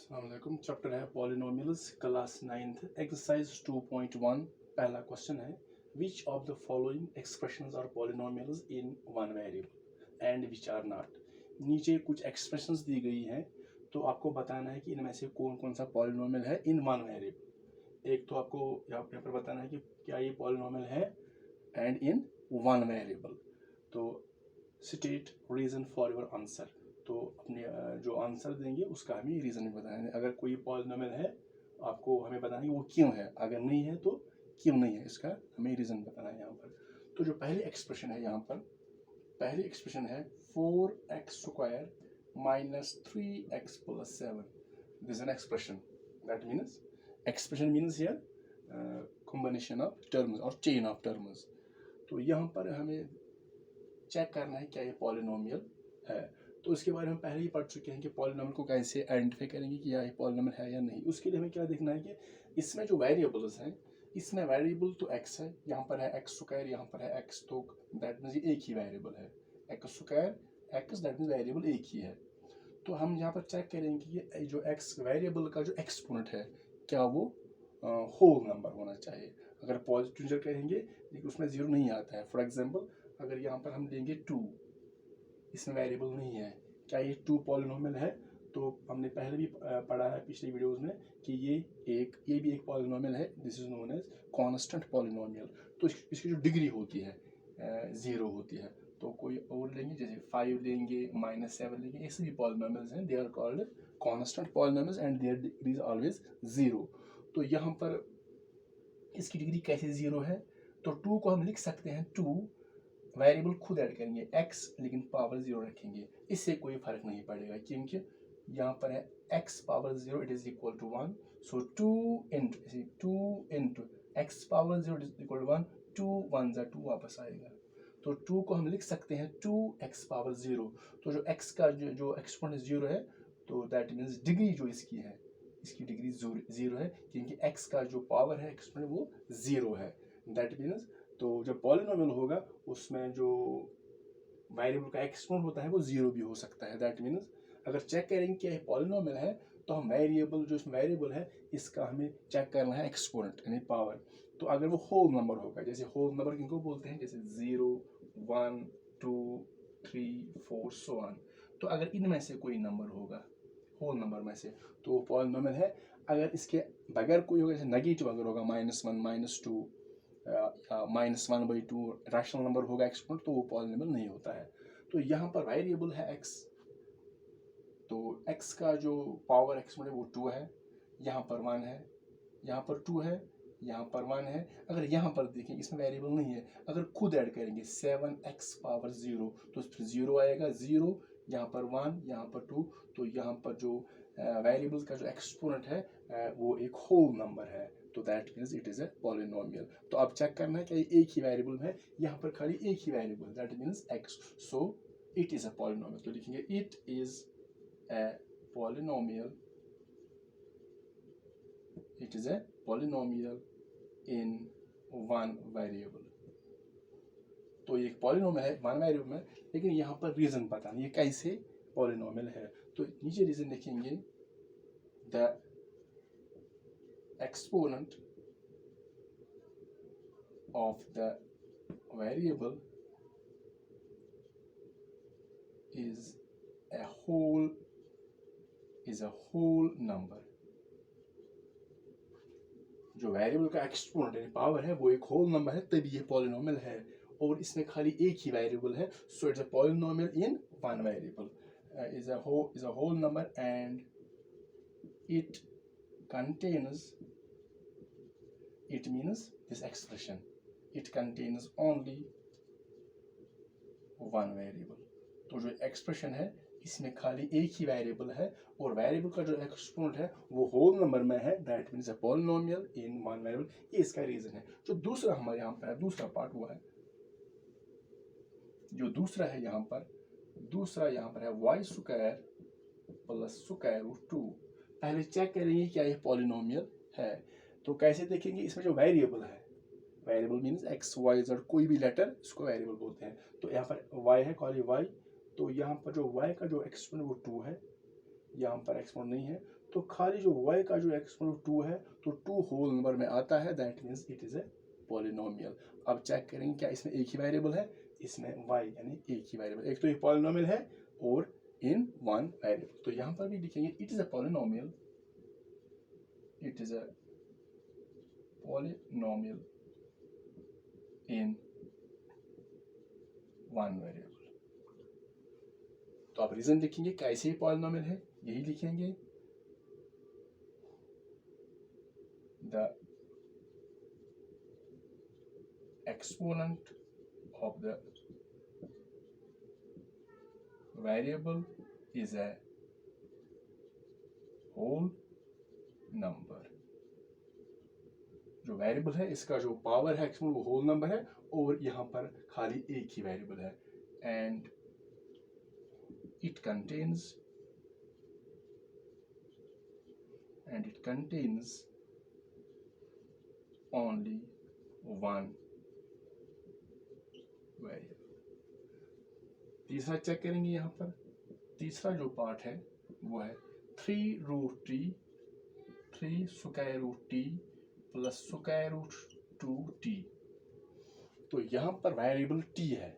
अस्सलामुअलैकुम। चैप्टर है polynomials, class 9th, exercise 2.1। पहला क्वेश्चन है which of the following expressions are polynomials in one variable and which are not. नीचे कुछ expressions दी गई हैं, तो आपको बताना है कि इनमें से कौन कौन सा पॉलिनोमियल है इन वन वेरिएबल। एक तो आपको यहाँ पर बताना है कि क्या ये पॉलिनोमियल है एंड इन वन वेरिएबल। तो state reason for your answer. तो अपने जो आंसर देंगे उसका हमें रीज़न भी बताना है। अगर कोई पॉलिनोमियल है आपको हमें बताना है वो क्यों है, अगर नहीं है तो क्यों नहीं है, इसका हमें रीज़न बताना है यहाँ पर। तो जो पहली एक्सप्रेशन है यहाँ पर, पहली एक्सप्रेशन है 4x² minus 3x plus 7. This is an expression. That means expression means here combination of terms or chain of terms. तो यहाँ पर हमें चेक करना है क्या ये पॉलिनोमियल है। तो उसके बारे में पहले ही पढ़ चुके हैं कि पॉलिनोमियल को कैसे आइडेंटिफाई करेंगे कि ये पॉलिनोमियल है या नहीं। उसके लिए हमें क्या देखना है कि इसमें जो वेरिएबल्स हैं, इसमें वेरिएबल तो x है, यहाँ पर है x², यहाँ पर है x, तो दैट मीन्स ये एक ही वेरिएबल है x², x, that means variable एक ही है। तो हम यहाँ पर चेक करेंगे कि ये जो x वेरिएबल का जो एक्सपोनेंट है क्या वो होल नंबर होना चाहिए। अगर पॉजिटिव करेंगे लेकिन उसमें जीरो नहीं आता है, फॉर एग्जाम्पल अगर यहाँ पर हम लेंगे 2, इसमें वेरिएबल नहीं है, क्या ये 2 पॉलिनोमियल है? तो हमने पहले भी पढ़ा है पिछले वीडियोस में कि ये भी एक पॉलिनोमियल है। This is known as constant polynomial. तो इसकी जो डिग्री होती है 0 होती है। तो कोई और लेंगे, जैसे 5 लेंगे, -7 लेंगे, ऐसे भी पॉलिनोमियल्स हैं, they are called constant polynomials and their degree is always 0। तो यहाँ पर इसकी डिग्री कैसे 0 है? तो 2 को हम लिख सकते हैं 2, वेरिएबल खुद ऐड करेंगे x, लेकिन पावर 0 रखेंगे, इससे कोई फर्क नहीं पड़ेगा क्योंकि यहाँ पर है x power 0 it is equal to 1। So 2 into x power 0 is equal to 1, 2 1 जा 2 वापस आएगा। तो 2 को हम लिख सकते हैं 2x पावर 0। तो जो x का जो एक्सपोनेंट 0 है, तो दैट मीन्स डिग्री जो इसकी है, इसकी डिग्री 0 है क्योंकि x का जो पावर है एक्सपोनेंट वो 0 है। दैट मीन्स तो जब पॉलिनोमियल होगा उसमें जो वेरिएबल का एक्सपोनेंट होता है वो 0 भी हो सकता है। दैट मीन्स अगर चेक करेंगे कि ये पॉलिनोमियल है तो हम वेरिएबल जो इसमें वेरिएबल है इसका हमें चेक करना है एक्सपोनेंट यानी पावर। तो अगर वो होल नंबर होगा, जैसे होल नंबर किनको बोलते हैं, जैसे 0 1 2 3 4 सो ऑन। तो अगर इनमें से कोई नंबर होगा होल नंबर में से तो वो पॉलिनोमियल है। अगर इसके बगैर कोई होगा, जैसे नेगेटिव अगर होगा -1 -2 -1/2 रैशनल नंबर होगा एक्सपोनेंट, तो वो पॉलिनोमियल नहीं होता है। तो यहाँ पर वेरिएबल है x, तो x का जो पावर एक्सपोनेंट है वो 2 है, यहाँ पर 1 है, यहाँ पर 2 है, यहाँ पर 1 है। अगर यहाँ पर देखें इसमें वेरिएबल नहीं है, अगर खुद ऐड करेंगे 7x पावर 0 तो फिर 0 आएगा, 0 यहाँ पर 1, यहाँ पर 2, तो यहाँ पर जो वेरिएबल का जो एक्सपोनेंट है वो एक होल नंबर है। तो that means it is a polynomial. तो अब चेक करना है कि एक ही वेरिएबल है, यहाँ पर खाली एक ही variable, that means x, so it is a polynomial. तो लिखेंगे it is a polynomial, it is a polynomial in one variable. तो ये एक पॉलिनोमियल है वन वेरिएबल में, लेकिन यहाँ पर रीजन बताना ये कैसे पॉलिनोमियल है। तो नीचे रीजन लिखेंगे the exponent of the variable is a whole number। जो वेरिएबल का एक्सपोनेंट यानी पावर है वो एक होल नंबर है, तभी ये पॉलिनोमियल है। और इसमें खाली एक ही वेरिएबल है, so it's a polynomial in one variable, is a whole number and it contains, it means this expression, it contains only one variable। तो जो एक्सप्रेशन है इसमें खाली एक ही वेरिएबल है और वेरिएबल का जो एक्सपोनेंट है वो होल नंबर में है, that means a polynomial in one variable. ये इसका रीजन है। जो दूसरा हमारे यहाँ पर है, दूसरा पार्ट हुआ है, जो दूसरा है यहाँ पर, दूसरा यहाँ पर है y² प्लस स्क्वायर रूट 2। पहले चेक करेंगे क्या ये पॉलिनोमियल है। तो कैसे देखेंगे, इसमें जो वेरिएबल है, variable means x y z कोई भी लेटर इसको वेरिएबल बोलते हैं। तो यहाँ पर y है, कॉल y, तो यहाँ पर जो y का जो एक्सपोनेंट वो 2 है, यहाँ पर एक्सपोनेंट नहीं है, तो खाली जो y का जो एक्सपोनेंट 2 है तो 2 होल नंबर में आता है, that means it is a polynomial. अब चेक करेंगे क्या इसमें एक ही वेरिएबल है, इसमें y यानी एक ही वेरिएबल, एक तो ये पॉलिनोमियल है और इन वन वेरिएबल। तो यहाँ पर भी लिखेंगे it is a polynomial, it is a polynomial in one variable. तो आप रीजन लिखेंगे कैसे पॉलिनोमियल है, यही लिखेंगे the exponent of the variable is a whole number। जो वेरिएबल है इसका जो पावर है एक्सपोनेंट वो होल नंबर है, और यहाँ पर खाली एक ही वेरिएबल है, and it contains only one variable. तीसरा चेक करेंगे, यहाँ पर तीसरा जो पार्ट है वो है 3√t 3 square root t plus square root 2t। तो यहाँ पर वेरिएबल t है,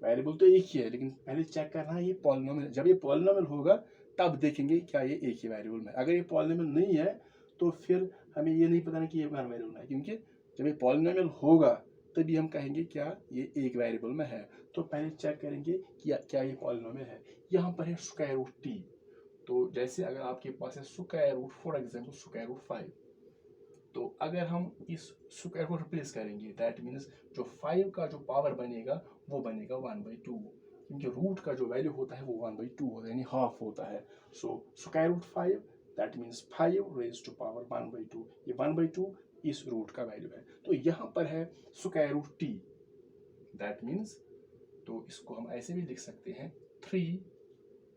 वेरिएबल तो एक ही है, लेकिन पहले चेक करना है ये पॉलिनोमियल। जब ये पॉलिनोमियल होगा तब देखेंगे क्या ये एक ही वेरिएबल में। अगर ये पॉलिनोमियल नहीं है तो फिर हमें ये नहीं पता ना कि ये वन वेरिएबल में है, क्योंकि जब ये पॉलिनोमियल होगा तभी हम कहेंगे क्या ये एक वेरिएबल में है। तो पहले चेक करेंगे कि क्या ये पॉलिनोमियल है। यहाँ पर है स्क्वायर रूट टी, तो जैसे अगर आपके पास है square root, for example square root 5, तो अगर हम इस स्क्वायर को रिप्लेस करेंगे दैट मीन्स जो 5 का जो पावर बनेगा वो बनेगा 1/2, क्योंकि रूट का जो वैल्यू होता है वो 1/2 होता है, यानी हाफ होता है। So square root 5 that means 5 raise to power 1/2, ये 1/2 इस रूट का वैल्यू है। तो यहाँ पर है square root t, that means तो इसको हम ऐसे भी लिख सकते हैं 3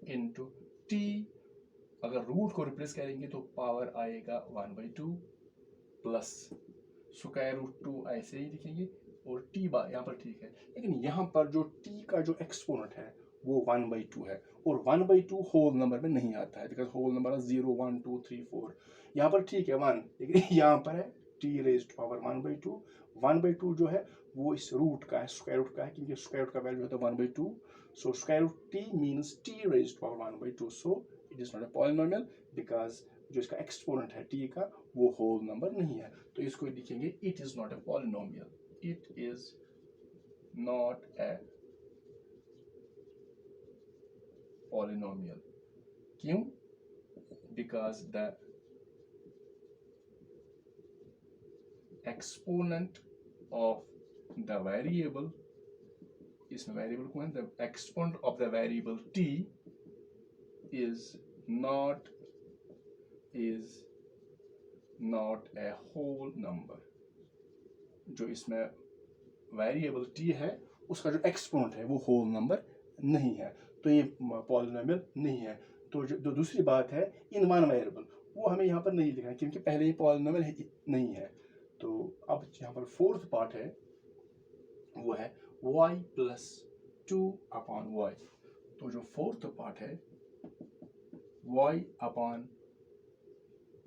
इंटू टी। अगर रूट को रिप्लेस करेंगे तो पावर आएगा 1/2 प्लस स्क्वायर रूट 2 ऐसे ही लिखेंगे, और टी बार यहाँ पर ठीक है, लेकिन यहाँ पर जो टी का जो एक्सपोनेंट है वो 1/2 है, और 1/2 होल नंबर में नहीं आता है, बिकॉज होल नंबर 0 1 2 3 4। यहाँ पर ठीक है 1, लेकिन यहाँ पर है टी रेज्ड पावर 1/2। 1/2 जो है वो इस रूट का है, स्क्वायर रूट का है, क्योंकि स्क्वायर रूट का वैल्यू होता है 1/2। So square root t means t raised power 1/2। So it is not a polynomial, because जो इसका एक्सपोनेंट है टी का वो होल नंबर नहीं है। तो इसको लिखेंगे it is not a polynomial, it is not a polynomial. क्यों? Because the exponent of the variable, इसमें वेरिएबल कौन है, the exponent of the variable t is not a whole number। जो इसमें वेरिएबल टी है उसका जो एक्सपोनेंट है वो होल नंबर नहीं है, तो ये पॉलिनोमियल नहीं है। तो जो दूसरी बात है इन वन वेरिएबल, वो हमें यहाँ पर नहीं लिखना है, क्योंकि पहले ये पॉलिनोमियल नहीं है। तो अब यहाँ पर फोर्थ पार्ट है वो है y प्लस 2/y। तो जो फोर्थ पार्ट है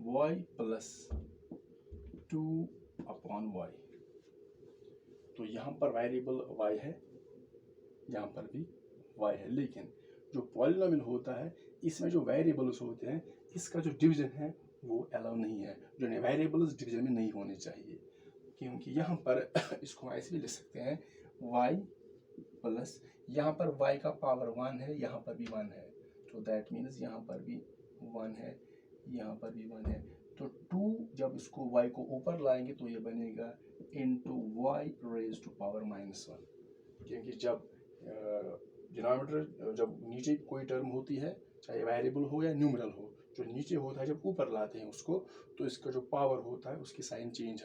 y प्लस 2/y। तो यहाँ पर वेरिएबल y है, यहाँ पर भी y है, लेकिन जो पॉलिनोमियल होता है इसमें जो वेरिएबल्स होते हैं इसका जो डिवीजन है वो अलाउ नहीं है, जो वेरिएबल्स डिवीजन में नहीं होने चाहिए, क्योंकि यहाँ पर इसको ऐसे भी लिख सकते हैं y प्लस, यहाँ पर y का पावर 1 है, यहाँ पर भी 1 है, तो दैट मीन्स यहाँ पर भी 1 है, यहाँ पर भी 1 है। तो 2 जब इसको y को ऊपर लाएंगे तो ये बनेगा into y raise to power -1, क्योंकि जब डिनोमिनेटर जब नीचे कोई टर्म होती है, चाहे वेरिएबल हो या न्यूमरल हो, जो नीचे होता है जब ऊपर लाते हैं उसको तो इसका जो पावर होता है उसकी साइन चेंज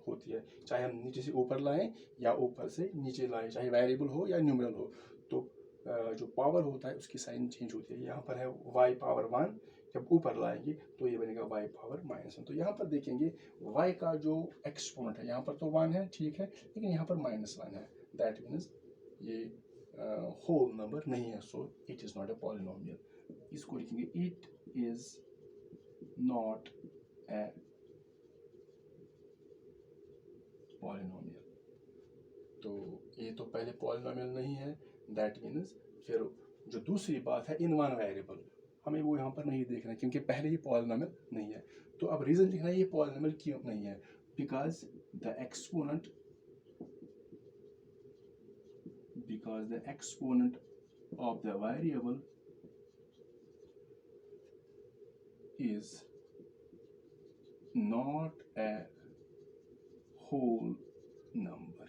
होती है, चाहे हम नीचे से ऊपर लाएं या ऊपर से नीचे लाएं, चाहे वेरिएबल हो या न्यूमरल हो, तो जो पावर होता है उसकी साइन चेंज होती है। यहाँ पर है y पावर 1, जब ऊपर लाएंगे तो ये बनेगा y पावर -1। तो यहाँ पर देखेंगे y का जो एक्सपोनेंट है यहाँ पर तो 1 है, ठीक है, लेकिन यहाँ पर -1 है, दैट मीन्स ये होल नंबर नहीं है, सो it is not a polynomial, इसको लिखेंगे it is not a polynomial. तो ये तो पहले पॉलिनोमियल नहीं है, दैट मीन्स फिर जो दूसरी बात है इन वन वेरिएबल, हमें वो यहाँ पर नहीं देखना है क्योंकि पहले ये पॉलिनोमियल नहीं है। तो अब रीजन लिखना है ये पॉलिनोमियल क्यों नहीं है, because the exponent of the variable is not a whole number।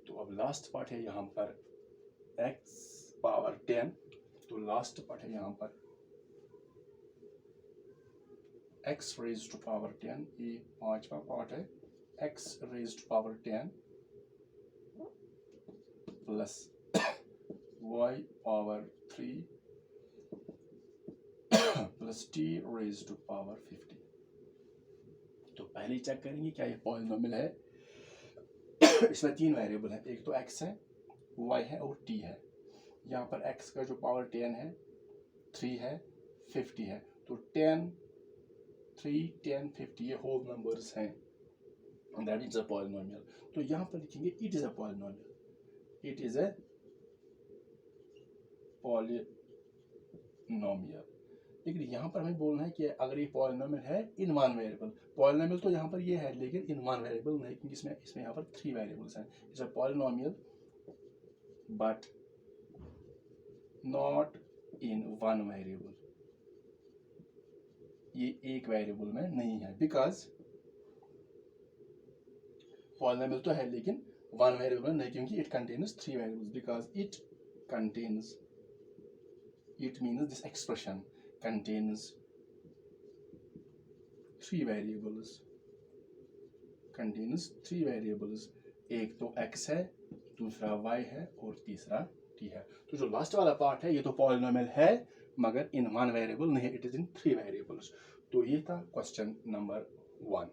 तो अब लास्ट पार्ट है यहाँ पर x पावर 10, तो लास्ट पार्ट है यहाँ पर x raised to power 10, ये पांचवा पार्ट है x raised to power 10 plus y power 3 plus t raised to power 50। तो पहले चेक करेंगे क्या ये पॉलिनोमियल है। इसमें तीन वेरिएबल है, एक तो x है, y है और t है। यहाँ पर x का जो पावर 10 है, 3 है, 50 है, तो 10, 3, 10, 50 ये होल नंबर्स हैं, दैट इज अ पॉलिनोमियल। तो यहाँ पर लिखेंगे it is a polynomial, it is a polynomial. लेकिन यहाँ पर हमें बोलना है कि अगर ये पॉलिनोमियल है इन वन वेरिएबल, पॉलिनोमियल तो यहाँ पर ये है लेकिन इन वन वेरिएबल नहीं, क्योंकि इसमें यहाँ पर 3 वेरिएबल्स हैं। It's a polynomial but not in one variable, ये एक वेरिएबल में नहीं है, बिकॉज पॉलिनोमियल तो है लेकिन वन वेरिएबल नहीं, क्योंकि it contains 3 variables, because it contains, it means this expression contains 3 variables, एक तो x है, दूसरा y है और तीसरा t है। तो जो लास्ट वाला पार्ट है ये तो पॉलिनोमियल है मगर इन वन वेरिएबल नहीं, इट इज इन 3 वेरिएबल्स। तो ये था क्वेश्चन नंबर 1।